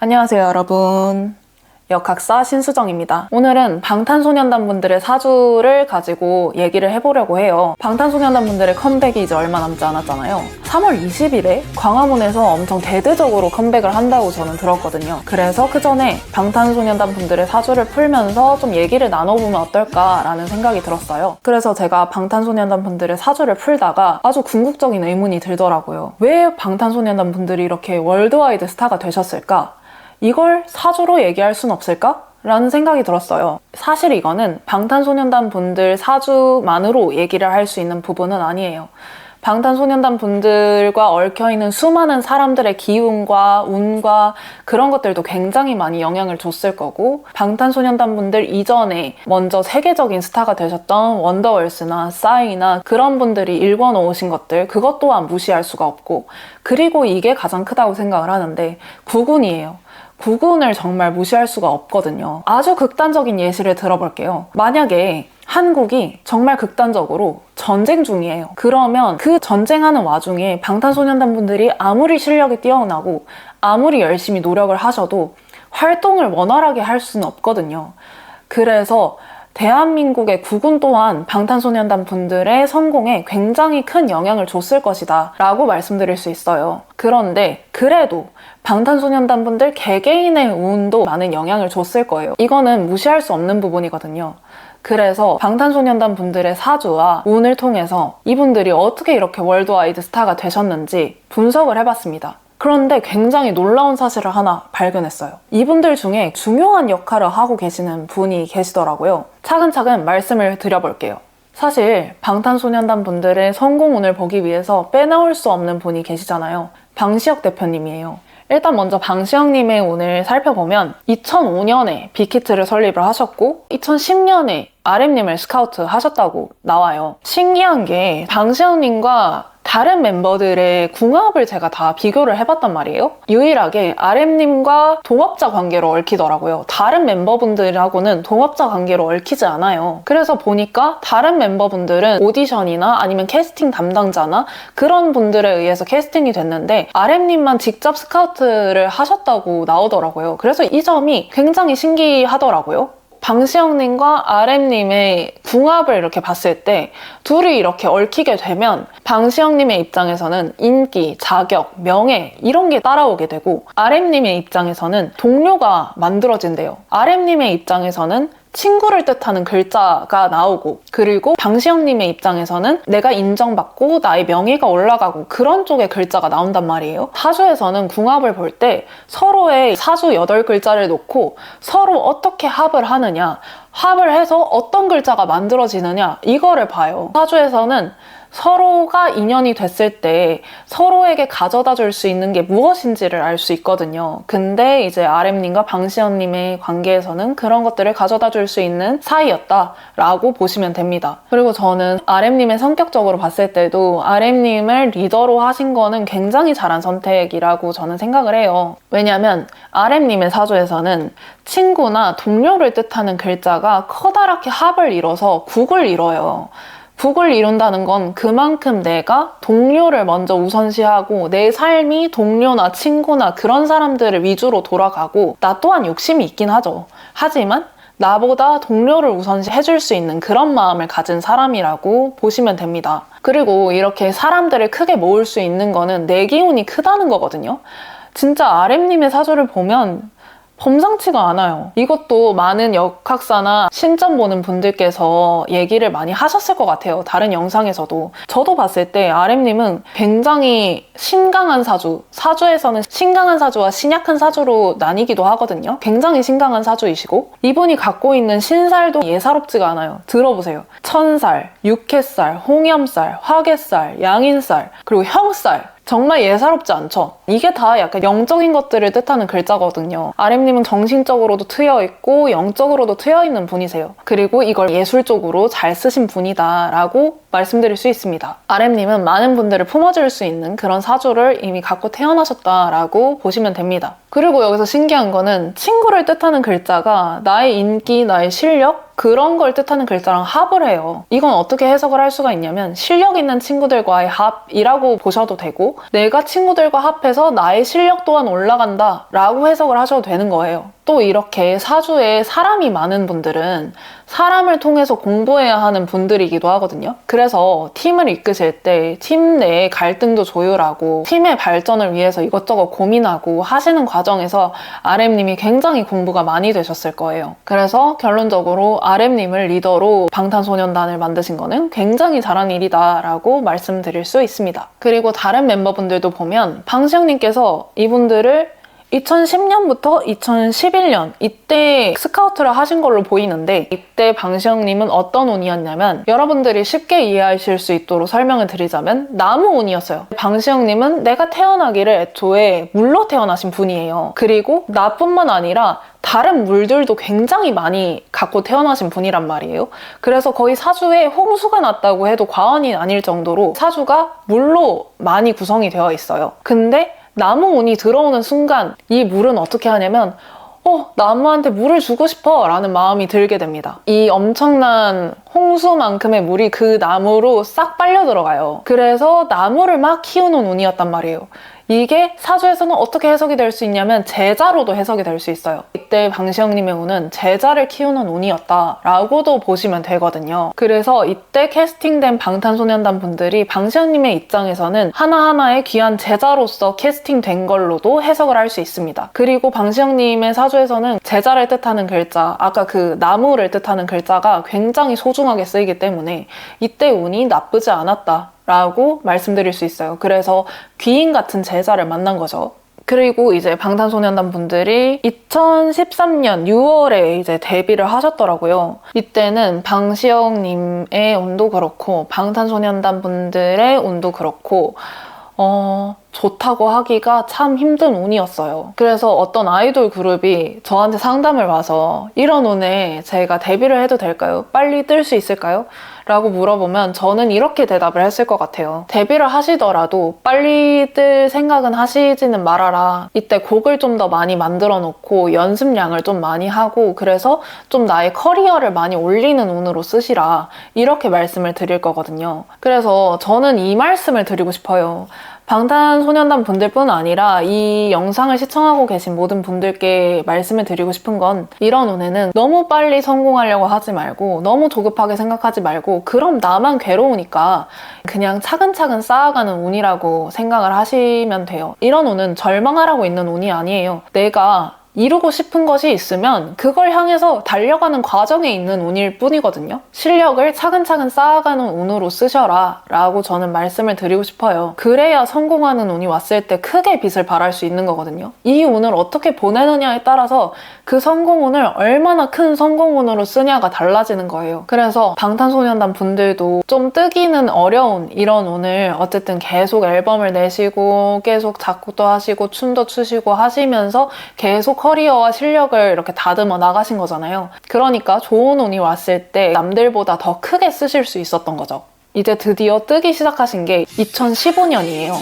안녕하세요, 여러분. 역학사 신수정입니다. 오늘은 방탄소년단 분들의 사주를 가지고 얘기를 해보려고 해요. 방탄소년단 분들의 컴백이 이제 얼마 남지 않았잖아요. 3월 20일에 광화문에서 엄청 대대적으로 컴백을 한다고 저는 들었거든요. 그래서 그 전에 방탄소년단 분들의 사주를 풀면서 좀 얘기를 나눠보면 어떨까라는 생각이 들었어요. 그래서 제가 방탄소년단 분들의 사주를 풀다가 아주 궁극적인 의문이 들더라고요. 왜 방탄소년단 분들이 이렇게 월드와이드 스타가 되셨을까? 이걸 사주로 얘기할 순 없을까? 라는 생각이 들었어요. 사실 이거는 방탄소년단 분들 사주만으로 얘기를 할 수 있는 부분은 아니에요. 방탄소년단 분들과 얽혀있는 수많은 사람들의 기운과 운과 그런 것들도 굉장히 많이 영향을 줬을 거고, 방탄소년단 분들 이전에 먼저 세계적인 스타가 되셨던 원더걸스나 싸이나 그런 분들이 일궈놓으신 것들, 그것 또한 무시할 수가 없고, 그리고 이게 가장 크다고 생각을 하는데 국운이에요. 국운을 정말 무시할 수가 없거든요. 아주 극단적인 예시를 들어볼게요. 만약에 한국이 정말 극단적으로 전쟁 중이에요. 그러면 그 전쟁하는 와중에 방탄소년단 분들이 아무리 실력이 뛰어나고 아무리 열심히 노력을 하셔도 활동을 원활하게 할 수는 없거든요. 그래서 대한민국의 국운 또한 방탄소년단 분들의 성공에 굉장히 큰 영향을 줬을 것이다 라고 말씀드릴 수 있어요. 그런데 그래도 방탄소년단 분들 개개인의 운도 많은 영향을 줬을 거예요. 이거는 무시할 수 없는 부분이거든요. 그래서 방탄소년단 분들의 사주와 운을 통해서 이분들이 어떻게 이렇게 월드와이드 스타가 되셨는지 분석을 해봤습니다. 그런데 굉장히 놀라운 사실을 하나 발견했어요. 이분들 중에 중요한 역할을 하고 계시는 분이 계시더라고요. 차근차근 말씀을 드려볼게요. 사실 방탄소년단 분들의 성공운을 보기 위해서 빼놓을 수 없는 분이 계시잖아요. 방시혁 대표님이에요. 일단 먼저 방시혁님의 운을 살펴보면 2005년에 빅히트를 설립을 하셨고 2010년에 RM님을 스카우트 하셨다고 나와요. 신기한 게 방시혁님과 다른 멤버들의 궁합을 제가 다 비교를 해봤단 말이에요. 유일하게 RM님과 동업자 관계로 얽히더라고요. 다른 멤버분들하고는 동업자 관계로 얽히지 않아요. 그래서 보니까 다른 멤버분들은 오디션이나 아니면 캐스팅 담당자나 그런 분들에 의해서 캐스팅이 됐는데 RM님만 직접 스카우트를 하셨다고 나오더라고요. 그래서 이 점이 굉장히 신기하더라고요. 방시혁님과 RM님의 궁합을 이렇게 봤을 때 둘이 이렇게 얽히게 되면 방시혁님의 입장에서는 인기, 자격, 명예 이런 게 따라오게 되고 RM님의 입장에서는 동료가 만들어진대요. RM님의 입장에서는 친구를 뜻하는 글자가 나오고, 그리고 방시혁님의 입장에서는 내가 인정받고 나의 명예가 올라가고 그런 쪽의 글자가 나온단 말이에요. 사주에서는 궁합을 볼 때 서로의 사주 8글자를 놓고 서로 어떻게 합을 하느냐, 합을 해서 어떤 글자가 만들어지느냐 이거를 봐요. 사주에서는 서로가 인연이 됐을 때 서로에게 가져다 줄 수 있는 게 무엇인지를 알 수 있거든요. 근데 이제 RM님과 방시혁님의 관계에서는 그런 것들을 가져다 줄 수 있는 사이였다라고 보시면 됩니다. 그리고 저는 RM님의 성격적으로 봤을 때도 RM님을 리더로 하신 거는 굉장히 잘한 선택이라고 저는 생각을 해요. 왜냐면 RM님의 사주에서는 친구나 동료를 뜻하는 글자가 커다랗게 합을 이뤄서 국을 이뤄요. 국을 이룬다는 건 그만큼 내가 동료를 먼저 우선시하고 내 삶이 동료나 친구나 그런 사람들을 위주로 돌아가고, 나 또한 욕심이 있긴 하죠. 하지만 나보다 동료를 우선시 해줄 수 있는 그런 마음을 가진 사람이라고 보시면 됩니다. 그리고 이렇게 사람들을 크게 모을 수 있는 거는 내 기운이 크다는 거거든요. 진짜 RM님의 사주를 보면 범상치가 않아요. 이것도 많은 역학사나 신점 보는 분들께서 얘기를 많이 하셨을 것 같아요. 다른 영상에서도. 저도 봤을 때 RM님은 굉장히 신강한 사주, 사주에서는 신강한 사주와 신약한 사주로 나뉘기도 하거든요. 굉장히 신강한 사주이시고 이분이 갖고 있는 신살도 예사롭지가 않아요. 들어보세요. 천살, 육해살, 홍염살, 화개살, 양인살, 그리고 형살. 정말 예사롭지 않죠? 이게 다 약간 영적인 것들을 뜻하는 글자거든요. RM님은 정신적으로도 트여있고 영적으로도 트여있는 분이세요. 그리고 이걸 예술적으로 잘 쓰신 분이다 라고 말씀드릴 수 있습니다. RM님은 많은 분들을 품어줄 수 있는 그런 사주를 이미 갖고 태어나셨다라고 보시면 됩니다. 그리고 여기서 신기한 거는 친구를 뜻하는 글자가 나의 인기, 나의 실력, 그런 걸 뜻하는 글자랑 합을 해요. 이건 어떻게 해석을 할 수가 있냐면 실력 있는 친구들과의 합이라고 보셔도 되고, 내가 친구들과 합해서 그래서 나의 실력 또한 올라간다 라고 해석을 하셔도 되는 거예요. 또 이렇게 사주에 사람이 많은 분들은 사람을 통해서 공부해야 하는 분들이기도 하거든요. 그래서 팀을 이끄실 때 팀 내의 갈등도 조율하고 팀의 발전을 위해서 이것저것 고민하고 하시는 과정에서 RM님이 굉장히 공부가 많이 되셨을 거예요. 그래서 결론적으로 RM님을 리더로 방탄소년단을 만드신 거는 굉장히 잘한 일이다 라고 말씀드릴 수 있습니다. 그리고 다른 멤버분들도 보면 방시영님께서 이분들을 2010년부터 2011년 이때 스카우트를 하신 걸로 보이는데, 이때 방시영님은 어떤 운이었냐면, 여러분들이 쉽게 이해하실 수 있도록 설명을 드리자면 나무 운이었어요. 방시영님은 내가 태어나기를 애초에 물로 태어나신 분이에요. 그리고 나뿐만 아니라 다른 물들도 굉장히 많이 갖고 태어나신 분이란 말이에요. 그래서 거의 사주에 홍수가 났다고 해도 과언이 아닐 정도로 사주가 물로 많이 구성이 되어 있어요. 근데 나무 운이 들어오는 순간 이 물은 어떻게 하냐면 나무한테 물을 주고 싶어 라는 마음이 들게 됩니다. 이 엄청난 홍수만큼의 물이 그 나무로 싹 빨려 들어가요. 그래서 나무를 막 키우는 운이었단 말이에요. 이게 사주에서는 어떻게 해석이 될 수 있냐면 제자로도 해석이 될 수 있어요. 이때 방시영님의 운은 제자를 키우는 운이었다라고도 보시면 되거든요. 그래서 이때 캐스팅된 방탄소년단 분들이 방시영님의 입장에서는 하나하나의 귀한 제자로서 캐스팅된 걸로도 해석을 할 수 있습니다. 그리고 방시영님의 사주에서는 제자를 뜻하는 글자, 아까 그 나무를 뜻하는 글자가 굉장히 소중하게 쓰이기 때문에 이때 운이 나쁘지 않았다 라고 말씀드릴 수 있어요. 그래서 귀인 같은 제자를 만난 거죠. 그리고 이제 방탄소년단 분들이 2013년 6월에 이제 데뷔를 하셨더라고요. 이때는 방시영님의 운도 그렇고 방탄소년단 분들의 운도 그렇고 좋다고 하기가 참 힘든 운이었어요. 그래서 어떤 아이돌 그룹이 저한테 상담을 와서 이런 운에 제가 데뷔를 해도 될까요? 빨리 뜰 수 있을까요? 라고 물어보면 저는 이렇게 대답을 했을 것 같아요. 데뷔를 하시더라도 빨리 뜰 생각은 하시지는 말아라. 이때 곡을 좀 더 많이 만들어 놓고 연습량을 좀 많이 하고 그래서 좀 나의 커리어를 많이 올리는 운으로 쓰시라. 이렇게 말씀을 드릴 거거든요. 그래서 저는 이 말씀을 드리고 싶어요. 방탄소년단 분들뿐 아니라 이 영상을 시청하고 계신 모든 분들께 말씀을 드리고 싶은 건 이런 운에는 너무 빨리 성공하려고 하지 말고 너무 조급하게 생각하지 말고 그럼 나만 괴로우니까 그냥 차근차근 쌓아가는 운이라고 생각을 하시면 돼요. 이런 운은 절망하라고 있는 운이 아니에요. 내가 이루고 싶은 것이 있으면 그걸 향해서 달려가는 과정에 있는 운일 뿐이거든요. 실력을 차근차근 쌓아가는 운으로 쓰셔라 라고 저는 말씀을 드리고 싶어요. 그래야 성공하는 운이 왔을 때 크게 빛을 발할 수 있는 거거든요. 이 운을 어떻게 보내느냐에 따라서 그 성공운을 얼마나 큰 성공운으로 쓰냐가 달라지는 거예요. 그래서 방탄소년단 분들도 좀 뜨기는 어려운 이런 운을 어쨌든 계속 앨범을 내시고 계속 작곡도 하시고 춤도 추시고 하시면서 계속 커리어와 실력을 이렇게 다듬어 나가신 거잖아요. 그러니까 좋은 운이 왔을 때 남들보다 더 크게 쓰실 수 있었던 거죠. 이제 드디어 뜨기 시작하신 게 2015년이에요.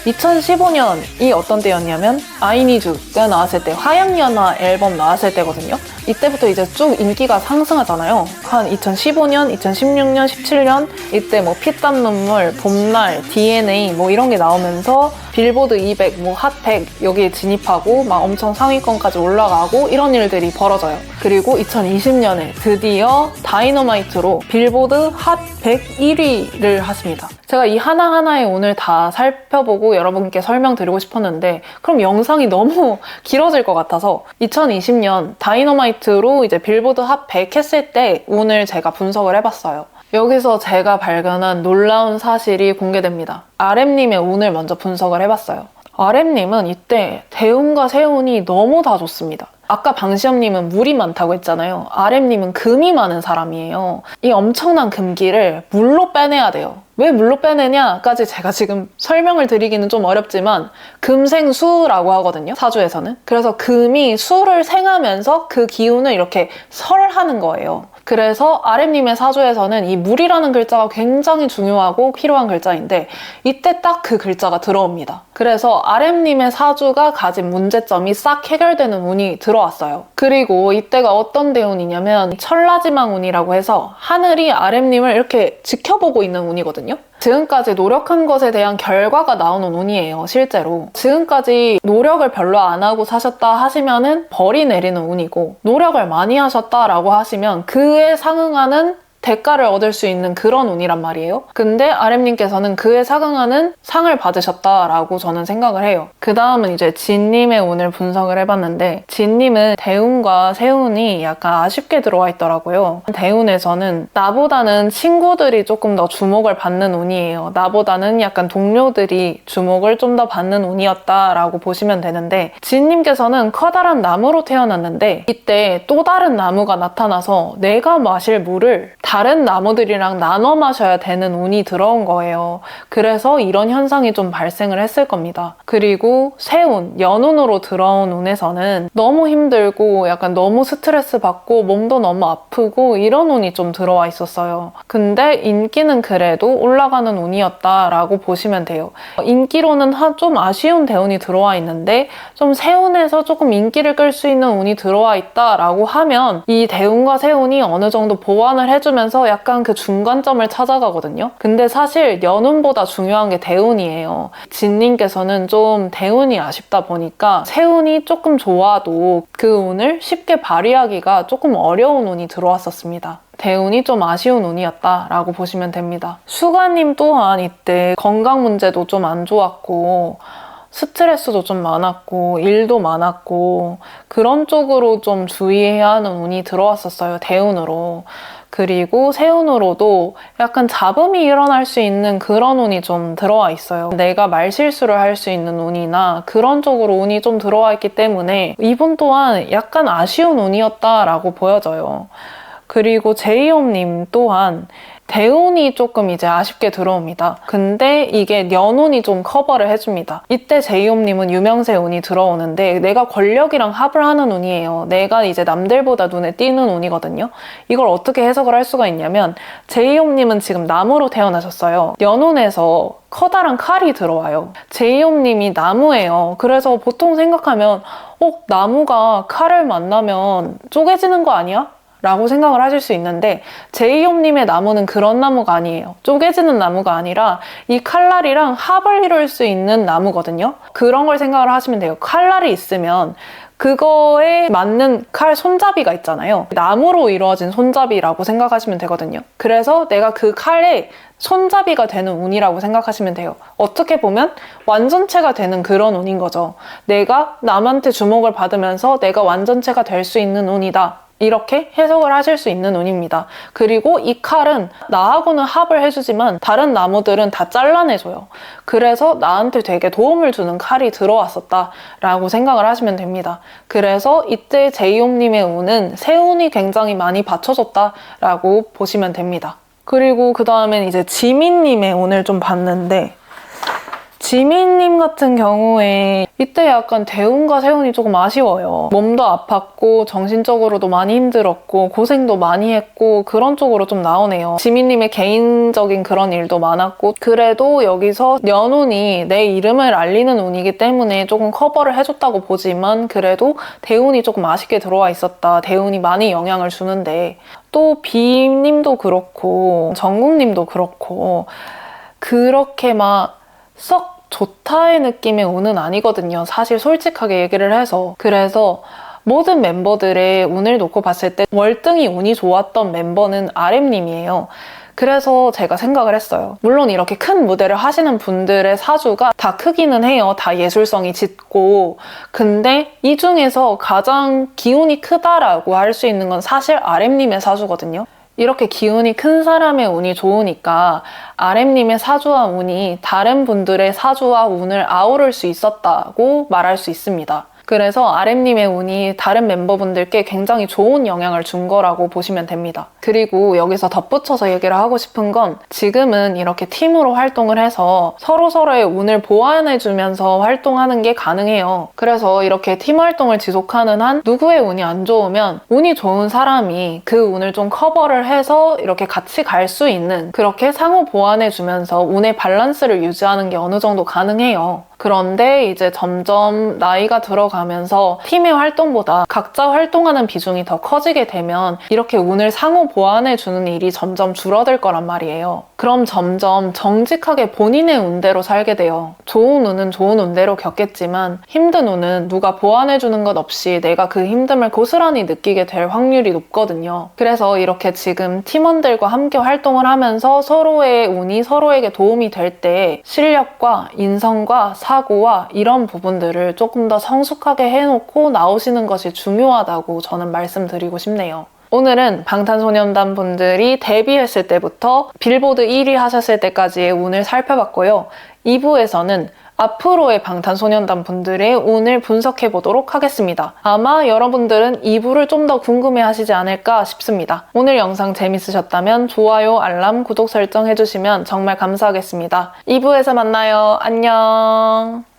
2015년이 어떤 때였냐면 아이니즈가 나왔을 때 화양연화 앨범 나왔을 때거든요. 이때부터 이제 쭉 인기가 상승하잖아요. 한 2015년, 2016년, 17년 이때 뭐 피땀 눈물, 봄날, DNA 뭐 이런 게 나오면서 빌보드 200, 뭐 핫 100 여기에 진입하고 막 엄청 상위권까지 올라가고 이런 일들이 벌어져요. 그리고 2020년에 드디어 다이너마이트로 빌보드 핫 100 1위를 하십니다. 제가 이 하나하나의 오늘 다 살펴보고 여러분께 설명드리고 싶었는데 그럼 영상이 너무 길어질 것 같아서 2020년 다이너마이트로 이제 빌보드 핫 100 했을 때 운을 제가 분석을 해봤어요. 여기서 제가 발견한 놀라운 사실이 공개됩니다. RM님의 운을 먼저 분석을 해봤어요. RM님은 이때 대운과 세운이 너무 다 좋습니다. 아까 방시영님은 물이 많다고 했잖아요. RM님은 금이 많은 사람이에요. 이 엄청난 금기를 물로 빼내야 돼요. 왜 물로 빼내냐까지 제가 지금 설명을 드리기는 좀 어렵지만 금생수라고 하거든요. 사주에서는. 그래서 금이 수를 생하면서 그 기운을 이렇게 설하는 거예요. 그래서 RM님의 사주에서는 이 물이라는 글자가 굉장히 중요하고 필요한 글자인데 이때 딱 그 글자가 들어옵니다. 그래서 RM님의 사주가 가진 문제점이 싹 해결되는 운이 들어왔어요. 그리고 이때가 어떤 대운이냐면 천라지망 운이라고 해서 하늘이 RM님을 이렇게 지켜보고 있는 운이거든요. 지금까지 노력한 것에 대한 결과가 나오는 운이에요, 실제로. 지금까지 노력을 별로 안 하고 사셨다 하시면은 벌이 내리는 운이고, 노력을 많이 하셨다라고 하시면 그에 상응하는 대가를 얻을 수 있는 그런 운이란 말이에요. 근데 RM님께서는 그에 상응하는 상을 받으셨다라고 저는 생각을 해요. 그 다음은 이제 진님의 운을 분석을 해봤는데, 진님은 대운과 세운이 약간 아쉽게 들어와 있더라고요. 대운에서는 나보다는 친구들이 조금 더 주목을 받는 운이에요. 나보다는 약간 동료들이 주목을 좀 더 받는 운이었다라고 보시면 되는데, 진님께서는 커다란 나무로 태어났는데 이때 또 다른 나무가 나타나서 내가 마실 물을 다른 나무들이랑 나눠 마셔야 되는 운이 들어온 거예요. 그래서 이런 현상이 좀 발생을 했을 겁니다. 그리고 세운, 연운으로 들어온 운에서는 너무 힘들고 약간 너무 스트레스 받고 몸도 너무 아프고 이런 운이 좀 들어와 있었어요. 근데 인기는 그래도 올라가는 운이었다라고 보시면 돼요. 인기로는 좀 아쉬운 대운이 들어와 있는데 좀 세운에서 조금 인기를 끌 수 있는 운이 들어와 있다라고 하면 이 대운과 세운이 어느 정도 보완을 해주면서 약간 그 중간점을 찾아가거든요. 근데 사실 연운보다 중요한 게 대운이에요. 진님께서는 좀 대운이 아쉽다 보니까 세운이 조금 좋아도 그 운을 쉽게 발휘하기가 조금 어려운 운이 들어왔었습니다. 대운이 좀 아쉬운 운이었다라고 보시면 됩니다. 수가님 또한 이때 건강 문제도 좀 안 좋았고 스트레스도 좀 많았고 일도 많았고 그런 쪽으로 좀 주의해야 하는 운이 들어왔었어요, 대운으로. 그리고 세운으로도 약간 잡음이 일어날 수 있는 그런 운이 좀 들어와 있어요. 내가 말실수를 할 수 있는 운이나 그런 쪽으로 운이 좀 들어와 있기 때문에 이분 또한 약간 아쉬운 운이었다라고 보여져요. 그리고 제이홉님 또한 대운이 조금 이제 아쉽게 들어옵니다. 근데 이게 연운이 좀 커버를 해줍니다. 이때 제이홉님은 유명세 운이 들어오는데 내가 권력이랑 합을 하는 운이에요. 내가 이제 남들보다 눈에 띄는 운이거든요. 이걸 어떻게 해석을 할 수가 있냐면 제이홉님은 지금 나무로 태어나셨어요. 연운에서 커다란 칼이 들어와요. 제이홉님이 나무예요. 그래서 보통 생각하면 나무가 칼을 만나면 쪼개지는 거 아니야? 라고 생각을 하실 수 있는데 제이홉님의 나무는 그런 나무가 아니에요. 쪼개지는 나무가 아니라 이 칼날이랑 합을 이룰 수 있는 나무거든요. 그런 걸 생각을 하시면 돼요. 칼날이 있으면 그거에 맞는 칼 손잡이가 있잖아요. 나무로 이루어진 손잡이라고 생각하시면 되거든요. 그래서 내가 그 칼에 손잡이가 되는 운이라고 생각하시면 돼요. 어떻게 보면 완전체가 되는 그런 운인 거죠. 내가 남한테 주목을 받으면서 내가 완전체가 될 수 있는 운이다. 이렇게 해석을 하실 수 있는 운입니다. 그리고 이 칼은 나하고는 합을 해주지만 다른 나무들은 다 잘라내줘요. 그래서 나한테 되게 도움을 주는 칼이 들어왔었다라고 생각을 하시면 됩니다. 그래서 이때 제이홉님의 운은 세운이 굉장히 많이 받쳐줬다라고 보시면 됩니다. 그리고 그 다음엔 이제 지민님의 운을 좀 봤는데 지민님 같은 경우에 이때 약간 대운과 세운이 조금 아쉬워요. 몸도 아팠고 정신적으로도 많이 힘들었고 고생도 많이 했고 그런 쪽으로 좀 나오네요. 지민님의 개인적인 그런 일도 많았고 그래도 여기서 연운이 내 이름을 알리는 운이기 때문에 조금 커버를 해줬다고 보지만 그래도 대운이 조금 아쉽게 들어와 있었다. 대운이 많이 영향을 주는데 또 비님도 그렇고 정국님도 그렇고 그렇게 막 썩 좋다의 느낌의 운은 아니거든요. 사실 솔직하게 얘기를 해서. 그래서 모든 멤버들의 운을 놓고 봤을 때 월등히 운이 좋았던 멤버는 RM님이에요. 그래서 제가 생각을 했어요. 물론 이렇게 큰 무대를 하시는 분들의 사주가 다 크기는 해요. 다 예술성이 짙고. 근데 이 중에서 가장 기운이 크다라고 할 수 있는 건 사실 RM님의 사주거든요. 이렇게 기운이 큰 사람의 운이 좋으니까 RM님의 사주와 운이 다른 분들의 사주와 운을 아우를 수 있었다고 말할 수 있습니다. 그래서 RM님의 운이 다른 멤버분들께 굉장히 좋은 영향을 준 거라고 보시면 됩니다. 그리고 여기서 덧붙여서 얘기를 하고 싶은 건 지금은 이렇게 팀으로 활동을 해서 서로서로의 운을 보완해주면서 활동하는 게 가능해요. 그래서 이렇게 팀 활동을 지속하는 한 누구의 운이 안 좋으면 운이 좋은 사람이 그 운을 좀 커버를 해서 이렇게 같이 갈 수 있는, 그렇게 상호 보완해주면서 운의 밸런스를 유지하는 게 어느 정도 가능해요. 그런데 이제 점점 나이가 들어가면서 팀의 활동보다 각자 활동하는 비중이 더 커지게 되면 이렇게 운을 상호 보완해주는 일이 점점 줄어들 거란 말이에요. 그럼 점점 정직하게 본인의 운대로 살게 돼요. 좋은 운은 좋은 운대로 겪겠지만 힘든 운은 누가 보완해주는 것 없이 내가 그 힘듦을 고스란히 느끼게 될 확률이 높거든요. 그래서 이렇게 지금 팀원들과 함께 활동을 하면서 서로의 운이 서로에게 도움이 될 때 실력과 인성과 사고와 이런 부분들을 조금 더 성숙하게 해놓고 나오시는 것이 중요하다고 저는 말씀드리고 싶네요. 오늘은 방탄소년단 분들이 데뷔했을 때부터 빌보드 1위 하셨을 때까지의 운을 살펴봤고요. 2부에서는 앞으로의 방탄소년단 분들의 운을 분석해 보도록 하겠습니다. 아마 여러분들은 2부를 좀 더 궁금해 하시지 않을까 싶습니다. 오늘 영상 재밌으셨다면 좋아요, 알람, 구독 설정 해주시면 정말 감사하겠습니다. 2부에서 만나요. 안녕.